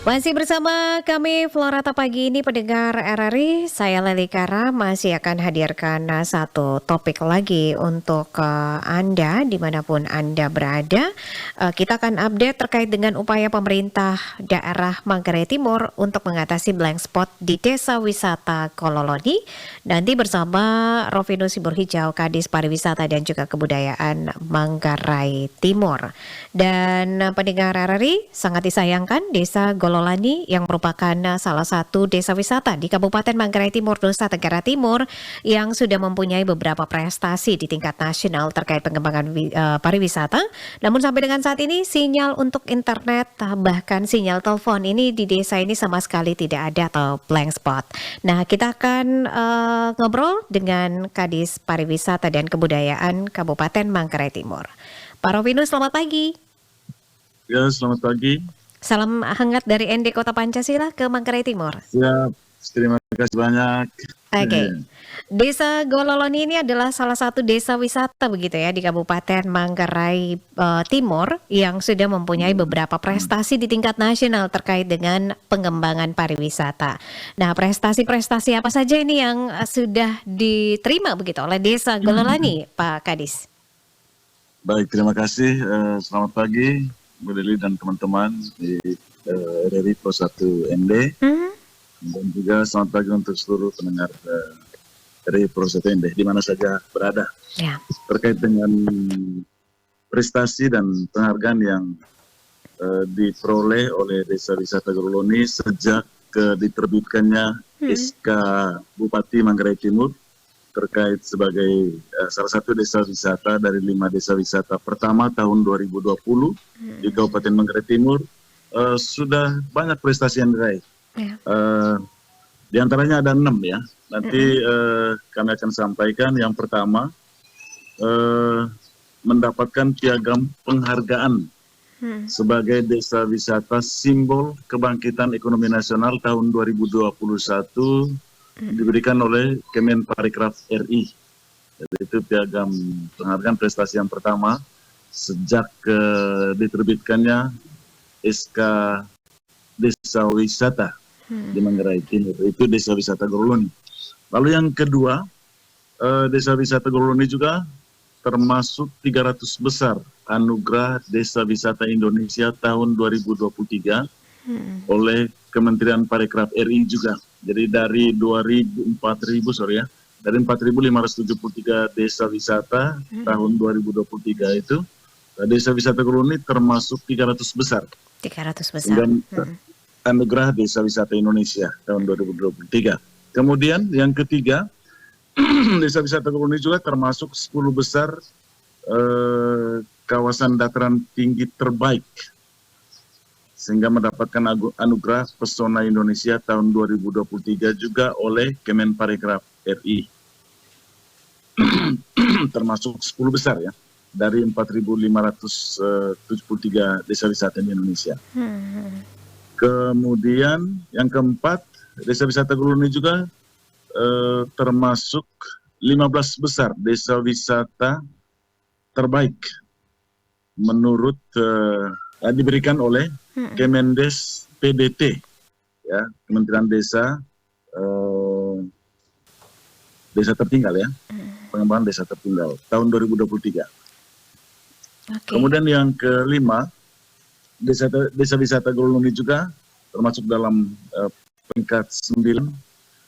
Masih bersama kami Florata pagi ini pendengar RRI, saya Leli Kara masih akan hadirkan satu topik lagi untuk Anda dimanapun Anda berada. Kita akan update terkait dengan upaya pemerintah daerah Manggarai Timur untuk mengatasi blank spot di desa wisata Kololoni. Nanti bersama Rovinus Siburhijau, Kadis Pariwisata dan juga Kebudayaan Manggarai Timur. Dan pendengar RRI, sangat disayangkan desa Gololani yang merupakan salah satu desa wisata di Kabupaten Manggarai Timur, Nusa Tenggara Timur yang sudah mempunyai beberapa prestasi di tingkat nasional terkait pengembangan pariwisata. Namun sampai dengan saat ini sinyal untuk internet bahkan sinyal telepon ini di desa ini sama sekali tidak ada atau blank spot. Nah, kita akan ngobrol dengan Kadis Pariwisata dan Kebudayaan Kabupaten Manggarai Timur. Pak Rovinus, selamat pagi. Ya, selamat pagi. Salam hangat dari ND Kota Pancasila ke Manggarai Timur. Siap, terima kasih banyak. Oke. Desa Gololoni ini adalah salah satu desa wisata begitu ya di Kabupaten Manggarai Timur yang sudah mempunyai beberapa prestasi di tingkat nasional terkait dengan pengembangan pariwisata. Nah, prestasi-prestasi apa saja ini yang sudah diterima begitu oleh Desa Gololoni, Pak Kadis? Baik, terima kasih. Selamat pagi, Bu Lili dan teman-teman di RRI Pro 1 ND. Dan juga selamat pagi untuk seluruh pendengar RRI Pro 1 ND, di mana saja berada. Ya. Terkait dengan prestasi dan penghargaan yang diperoleh oleh Desa Wisata Gololoni sejak diterbitkannya SK Bupati Manggarai Timur terkait sebagai salah satu desa wisata dari 5 desa wisata pertama tahun 2020 di Kabupaten Manggarai Timur, sudah banyak prestasi yang diraih. Di antaranya ada 6 ya. Nanti kami akan sampaikan. Yang pertama, mendapatkan piagam penghargaan sebagai desa wisata simbol kebangkitan ekonomi nasional tahun 2021 diberikan oleh Kemenparekraf RI. Jadi itu piagam penghargaan prestasi yang pertama sejak diterbitkannya SK Desa Wisata di Manggarai Timur. Itu Desa Wisata Gololoni. Lalu yang kedua, Desa Wisata Gololoni juga termasuk 300 besar Anugerah Desa Wisata Indonesia tahun 2023 oleh Kementerian Parekraf RI juga. Jadi dari 4.573 desa wisata tahun 2023 itu, Desa Wisata Gololoni termasuk 300 besar. 300 besar. Anugerah Desa Wisata Indonesia tahun 2023. Kemudian yang ketiga, Desa Wisata Gololoni juga termasuk 10 besar kawasan dataran tinggi terbaik, sehingga mendapatkan anugerah Pesona Indonesia tahun 2023 juga oleh Kemenparekraf RI. Termasuk 10 besar ya, dari 4.573 desa wisata di Indonesia. Kemudian yang keempat, Desa Wisata Gololoni juga termasuk 15 besar desa wisata terbaik menurut diberikan oleh Kemendes PDT, ya, Kementerian Desa Desa Tertinggal ya, pengembangan desa tertinggal tahun 2023. Kemudian yang kelima, Desa Wisata Gololoni juga termasuk dalam peringkat 9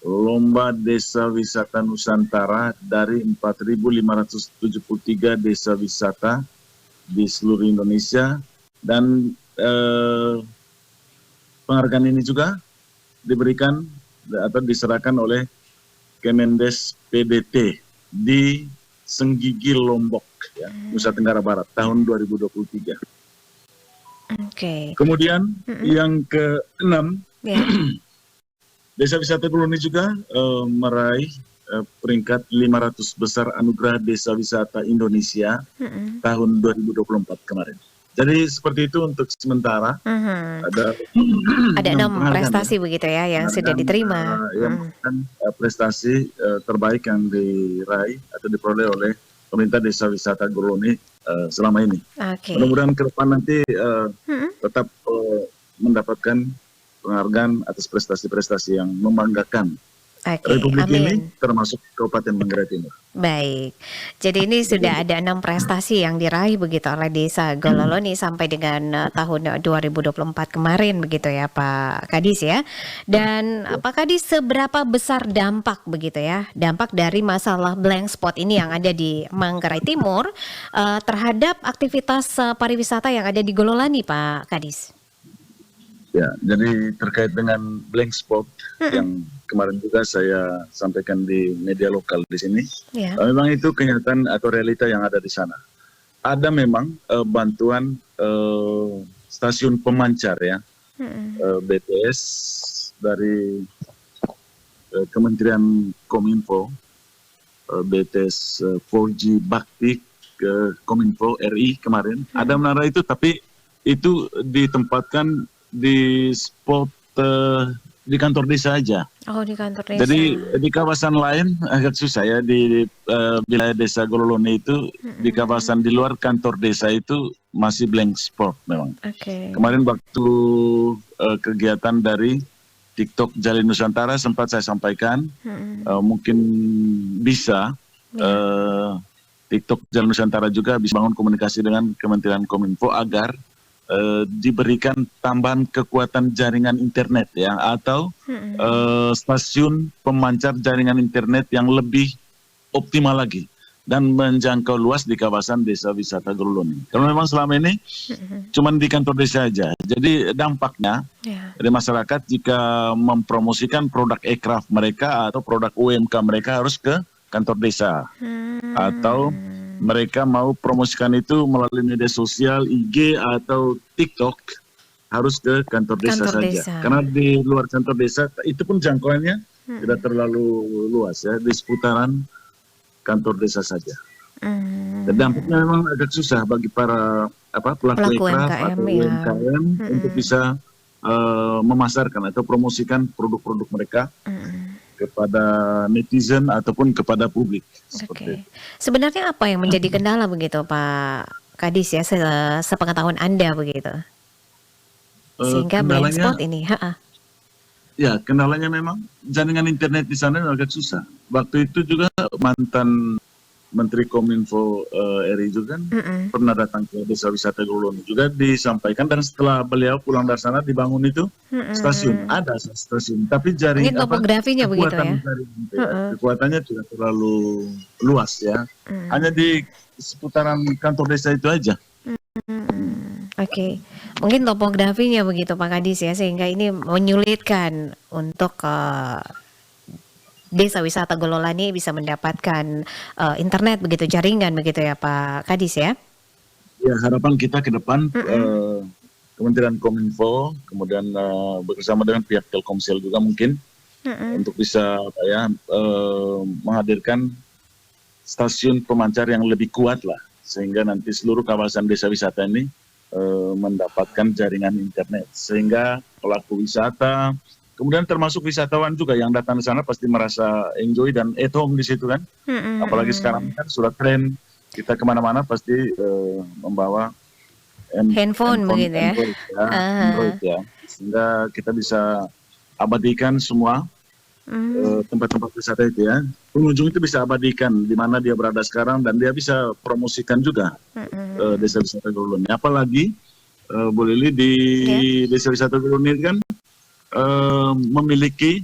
Lomba Desa Wisata Nusantara dari 4.573 desa wisata di seluruh Indonesia. Dan penghargaan ini juga diberikan atau diserahkan oleh Kemendes PDT di Senggigi, Lombok, ya, Nusa Tenggara Barat tahun 2023. Kemudian yang ke-6, Desa Wisata Gololoni juga meraih peringkat 500 besar Anugerah Desa Wisata Indonesia tahun 2024 kemarin. Jadi seperti itu untuk sementara. Ada 6 prestasi ya, begitu ya yang sudah diterima. Prestasi terbaik yang diraih atau diperoleh oleh pemerintah Desa Wisata Gololoni selama ini. Mudah-mudahan ke depan nanti tetap mendapatkan penghargaan atas prestasi-prestasi yang membanggakan Oke, Republik ini, amin. termasuk Kabupaten Manggarai Timur. Baik. Jadi ini sudah ada 6 prestasi yang diraih begitu oleh Desa Gololoni sampai dengan tahun 2024 kemarin begitu ya Pak Kadis ya. Dan Pak Kadis, seberapa besar dampak begitu ya, dampak dari masalah blank spot ini yang ada di Manggarai Timur terhadap aktivitas pariwisata yang ada di Gololani Pak Kadis? Ya, jadi terkait dengan blank spot yang kemarin juga saya sampaikan di media lokal di sini, Ya. memang itu kenyataan atau realita yang ada di sana. Ada memang bantuan stasiun pemancar ya, BTS dari Kementerian Kominfo, BTS 4G Bakti ke Kominfo RI kemarin. Ada menara itu, tapi itu ditempatkan di spot di kantor desa aja. Oh, di kantor desa. Jadi di kawasan lain agak susah ya, di wilayah desa Gololoni itu, di kawasan di luar kantor desa itu masih blank spot memang. Oke. Kemarin waktu kegiatan dari TikTok Jalin Nusantara sempat saya sampaikan, mungkin bisa TikTok Jalin Nusantara juga bisa bangun komunikasi dengan Kementerian Kominfo agar diberikan tambahan kekuatan jaringan internet ya, atau stasiun pemancar jaringan internet yang lebih optimal lagi dan menjangkau luas di kawasan desa wisata Gololoni. Karena memang selama ini cuma di kantor desa aja. Jadi dampaknya dari masyarakat jika mempromosikan produk ekraf mereka atau produk UMK mereka harus ke kantor desa, atau mereka mau promosikan itu melalui media sosial, IG atau TikTok, harus ke kantor desa saja. Karena di luar kantor desa, itu pun jangkauannya tidak terlalu luas ya, di seputaran kantor desa saja. Dan dampaknya memang agak susah bagi para pelaku ekraf atau UMKM untuk bisa memasarkan atau promosikan produk-produk mereka kepada netizen ataupun kepada publik. Oke. Sebenarnya apa yang menjadi kendala begitu Pak Kadis ya, sepengetahuan Anda begitu? Sehingga blank spot ini, Ya, kendalanya memang jaringan internet di sana agak susah. Waktu itu juga mantan Menteri Kominfo RI juga kan pernah datang ke desa wisata Gololoni, juga disampaikan, dan setelah beliau pulang dari sana dibangun itu stasiun, ada stasiun, tapi jaringan topografinya begitu ya. Kekuatannya tidak terlalu luas ya, hanya di seputaran kantor desa itu aja. Oke, mungkin topografinya begitu Pak Kadis ya, sehingga ini menyulitkan untuk desa wisata Gololani bisa mendapatkan internet begitu, jaringan begitu ya Pak Kadis ya? Ya, harapan kita ke depan Kementerian Kominfo kemudian bersama dengan pihak Telkomsel juga mungkin untuk bisa menghadirkan stasiun pemancar yang lebih kuat lah, sehingga nanti seluruh kawasan desa wisata ini mendapatkan jaringan internet, sehingga pelaku wisata, kemudian termasuk wisatawan juga yang datang ke sana pasti merasa enjoy dan at home di situ kan. Apalagi sekarang kan sudah tren, kita kemana-mana pasti membawa handphone begitu ya. Android ya, sehingga kita bisa abadikan semua tempat-tempat wisata itu ya. Pengunjung itu bisa abadikan di mana dia berada sekarang, dan dia bisa promosikan juga desa wisata Gololoni. Apalagi Bu Lili, di desa wisata Gololoni kan memiliki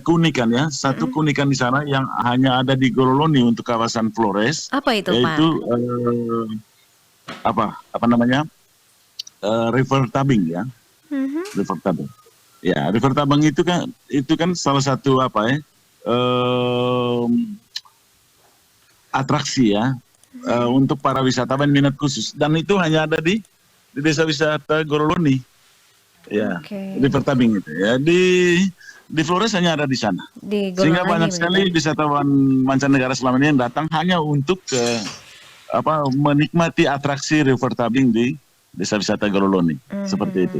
keunikan ya. Satu keunikan di sana yang hanya ada di Gololoni untuk kawasan Flores. Apa itu, yaitu, Pak? River Tabing ya. River Tabing. Ya, River Tabing itu kan salah satu atraksi ya untuk para wisatawan minat khusus, dan itu hanya ada di desa wisata Gololoni. Ya, River Tabing itu ya, di Flores hanya ada di sana. Sehingga banyak sekali wisatawan mancanegara selama ini yang datang hanya untuk menikmati atraksi River Tabing di desa wisata Gololoni. Seperti itu.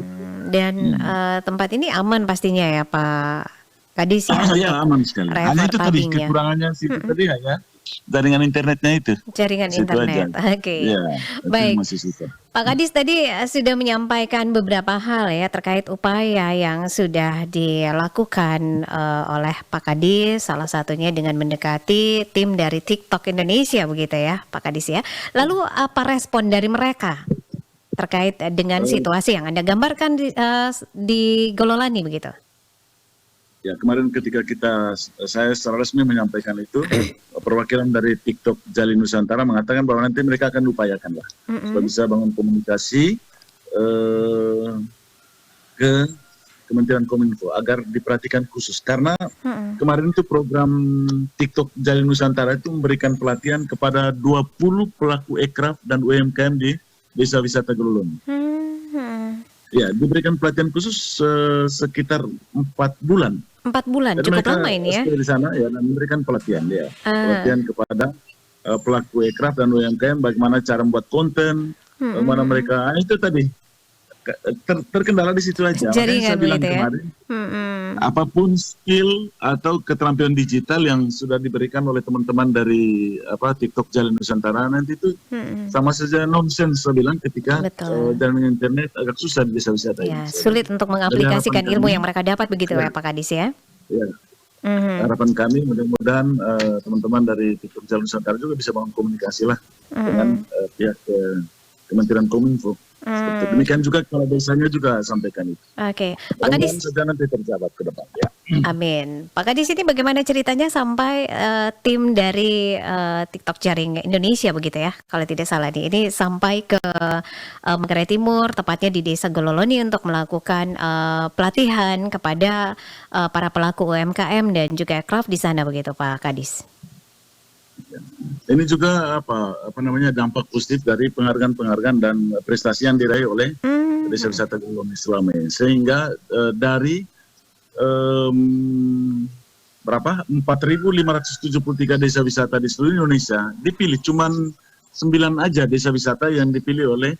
Dan tempat ini aman pastinya ya Pak Kadis ya? Ya, aman sekali. Hanya itu tadi kekurangannya tadi hanya jaringan internetnya itu. Jaringan internet. Oke. Ya, baik. masih susah. Pak Kadis tadi sudah menyampaikan beberapa hal ya terkait upaya yang sudah dilakukan oleh Pak Kadis, salah satunya dengan mendekati tim dari TikTok Indonesia begitu ya, Pak Kadis ya. Lalu apa respon dari mereka terkait dengan Eh, situasi yang Anda gambarkan di Gololani begitu? Ya, kemarin ketika saya secara resmi menyampaikan itu, perwakilan dari TikTok Jalin Nusantara mengatakan bahwa nanti mereka akan upayakan lah, supaya bisa bangun komunikasi eh, ke Kementerian Kominfo agar diperhatikan khusus. Karena kemarin itu program TikTok Jalin Nusantara itu memberikan pelatihan kepada 20 pelaku ekraf dan UMKM di Desa Wisata Gololoni. Ya, diberikan pelatihan khusus sekitar 4 bulan. 4 bulan, Dan cukup mereka lama ini ya? stay di sana ya dan memberikan pelatihan ya, Ah, pelatihan kepada pelaku ekraf dan UMKM bagaimana cara membuat konten, bagaimana mereka itu tadi terkendala di situ aja. Makanya jaringan saya bilang begitu ya? kemarin, Mm-mm. apapun skill atau keterampilan digital yang sudah diberikan oleh teman-teman dari TikTok Jalin Nusantara nanti itu Mm-mm. sama saja nonsens saya bilang ketika Betul. jaringan internet agak susah di desa-wisata ini. Ya, Saya sulit bilang. untuk Jadi harapan mengaplikasikan ilmu kami, yang mereka dapat begitu ya, Pak Kadis ya? ya, Mhm, harapan kami mudah-mudahan teman-teman dari TikTok Jalin Nusantara juga bisa bangun komunikasi lah dengan mhm, pihak Kementerian Kominfo. Seperti itu. mmm, Demikian juga kalau desanya juga sampaikan itu. oke. Pak Mudah-mudahan Kadis, saja nanti terjabat ke depan ya. amin. Pak Kadis ini bagaimana ceritanya sampai tim dari TikTok Jaring Indonesia begitu ya, kalau tidak salah nih, ini sampai ke Manggarai Timur, tepatnya di Desa Gololoni untuk melakukan pelatihan kepada para pelaku UMKM dan juga ekraf di sana begitu, Pak Kadis? Ini juga apa namanya dampak positif dari penghargaan-penghargaan dan prestasi yang diraih oleh Mhm, Desa Wisata Gololoni selama ini. Sehingga dari em, berapa 4.573 desa wisata di seluruh Indonesia dipilih cuman 9 aja desa wisata yang dipilih oleh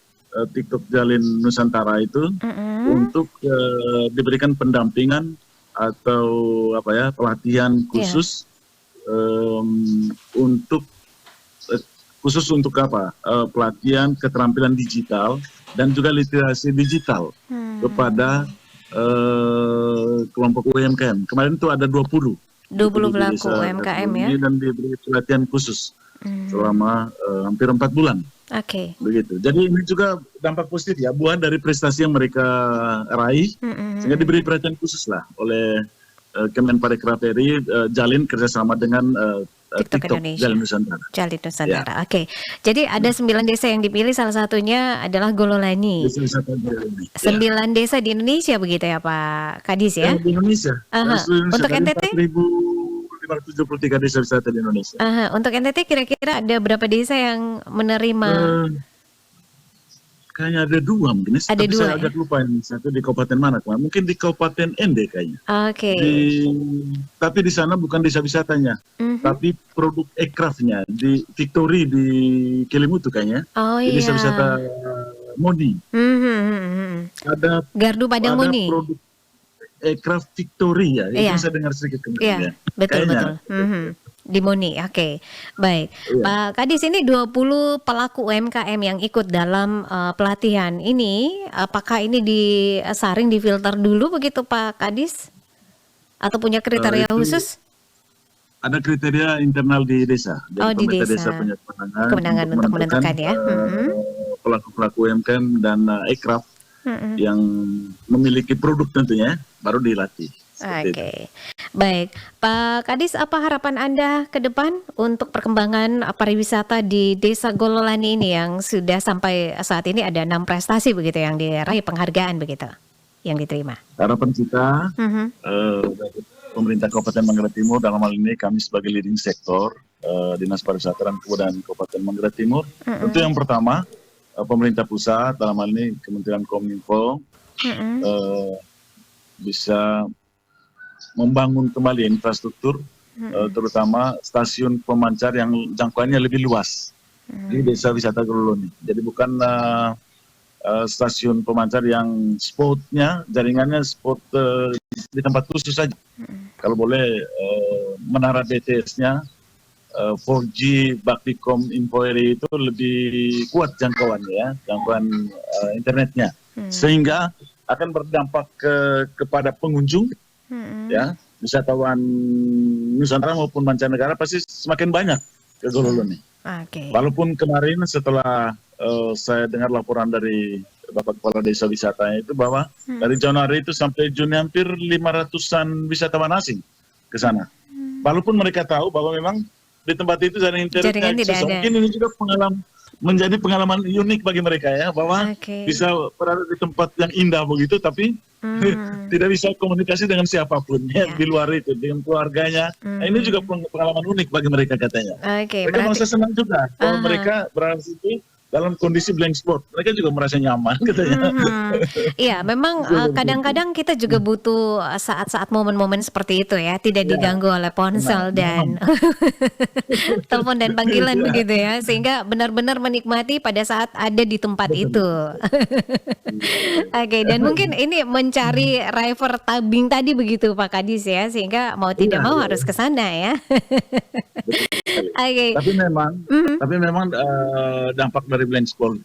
TikTok Jalin Nusantara itu mhm, untuk diberikan pendampingan atau pelatihan iya, khusus untuk khusus untuk pelatihan keterampilan digital dan juga literasi digital kepada kelompok UMKM. Kemarin itu ada 20 20 dipilih di pelaku desa UMKM ya? ini dan diberi pelatihan khusus Mmm, selama hampir 4 bulan. oke, Begitu. Jadi ini juga dampak positif ya, buah dari prestasi yang mereka raih, mhm, sehingga mhm. diberi perhatian khusus lah oleh Kemenparekraf RI jalin kerjasama dengan TikTok TikTok Indonesia, Jalin Nusantara. Jalin Ya, Nusantara. Oke, jadi ada 9 desa yang dipilih, salah satunya adalah Gololani. desa wisata Jalin. Ya, 9 desa di Indonesia begitu ya Pak Kadis ya? di Indonesia, dari Aha. seluruh Indonesia Untuk dari NTT? 4.573 desa wisata di Indonesia. Aha. Untuk NTT kira-kira ada berapa desa yang menerima? Eh, Kayaknya ada 2 mungkin, Ada tapi 2 saya ya? agak lupa ini satu di kabupaten mana kemarin. Mungkin di kabupaten ND kayaknya. Oke. Tapi di sana bukan desa wisatanya, Mhm. tapi produk ekrafnya di Victory di Kelimutu kayaknya. Oh Di desa wisata iya. Modi. Mhm, mhm, mhm. Ada Gardu Padang Muni. produk ekraf Victory ya. Itu Iya. saya dengar sedikit Iya, kemarin ya. betul Kayaknya. betul. Mhm. Di Muni, oke. Baik. Iya. Pak Kadis, ini 20 pelaku UMKM yang ikut dalam pelatihan ini, apakah ini disaring, difilter dulu begitu Pak Kadis? Atau punya kriteria Itu khusus? ada kriteria internal di desa. Oh, Jadi di pemerintah desa desa. punya kewenangan Kewenangan untuk untuk menentukan menentukan ya. Mhm. pelaku-pelaku UMKM dan ekraf Mhm. yang memiliki produk tentunya baru dilatih. Seperti itu. Oke, baik. Pak Kadis, apa harapan Anda ke depan untuk perkembangan pariwisata di Desa Gololani ini yang sudah sampai saat ini ada 6 prestasi begitu yang diraih, penghargaan begitu yang diterima? Harapan kita Mhm, dari pemerintah Kabupaten Manggarai Timur dalam hal ini kami sebagai leading sektor Dinas Pariwisata dan Kebudayaan Kabupaten Manggarai Timur. Tentu mhm, yang pertama pemerintah pusat dalam hal ini Kementerian Kominfo mhm, eh, bisa membangun kembali infrastruktur mhm, terutama stasiun pemancar yang jangkauannya lebih luas di mhm. Desa Wisata Gololoni. Jadi bukan stasiun pemancar yang spotnya jaringannya spot di tempat khusus saja. Kalau boleh menara BTS-nya 4G Baktikom Infoeri itu lebih kuat jangkauannya ya, jangkauan internetnya, sehingga akan berdampak kepada pengunjung ya, wisatawan Nusantara maupun mancanegara pasti semakin banyak ke Gololoni. Walaupun kemarin setelah saya dengar laporan dari Bapak Kepala Desa Wisatanya itu bahwa dari Januari itu sampai Juni hampir 500-an wisatawan asing ke sana. Walaupun mereka tahu bahwa memang di tempat itu jaringan internetnya susah. Mungkin ini juga menjadi pengalaman unik bagi mereka ya, bahwa bisa berada di tempat yang indah begitu tapi tidak bisa komunikasi dengan siapapun ya, di luar itu, dengan keluarganya. Nah, ini juga pengalaman unik bagi mereka katanya. Mereka merasa senang juga kalau mereka berada di situ dalam kondisi blank spot. Mereka juga merasa nyaman katanya. Iya, memang kadang-kadang kita juga butuh saat-saat momen-momen seperti itu ya, tidak diganggu oleh ponsel dan telepon dan panggilan begitu ya, sehingga benar-benar menikmati pada saat ada di tempat itu. Dan mungkin ini mencari river tubing tadi begitu Pak Kadis ya, sehingga mau tidak mau harus ke sana ya. Tapi memang dampak dari blank spot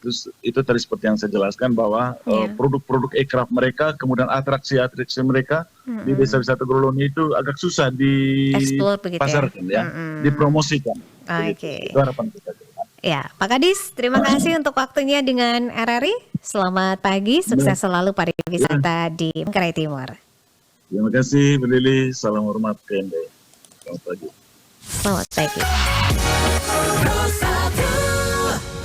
itu tadi seperti yang saya jelaskan bahwa produk-produk aircraft mereka, kemudian atraksi-atraksi mereka di desa wisata Gololoni itu agak susah dipasarkan ya, dipromosikan. Itu harapan kita. Ya, Pak Kadis, terima kasih untuk waktunya dengan RRI. Selamat pagi, sukses selalu pariwisata di Manggarai Timur. Terima kasih, Bu Lili. Salam hormat ke Anda. Selamat pagi. Selamat pagi.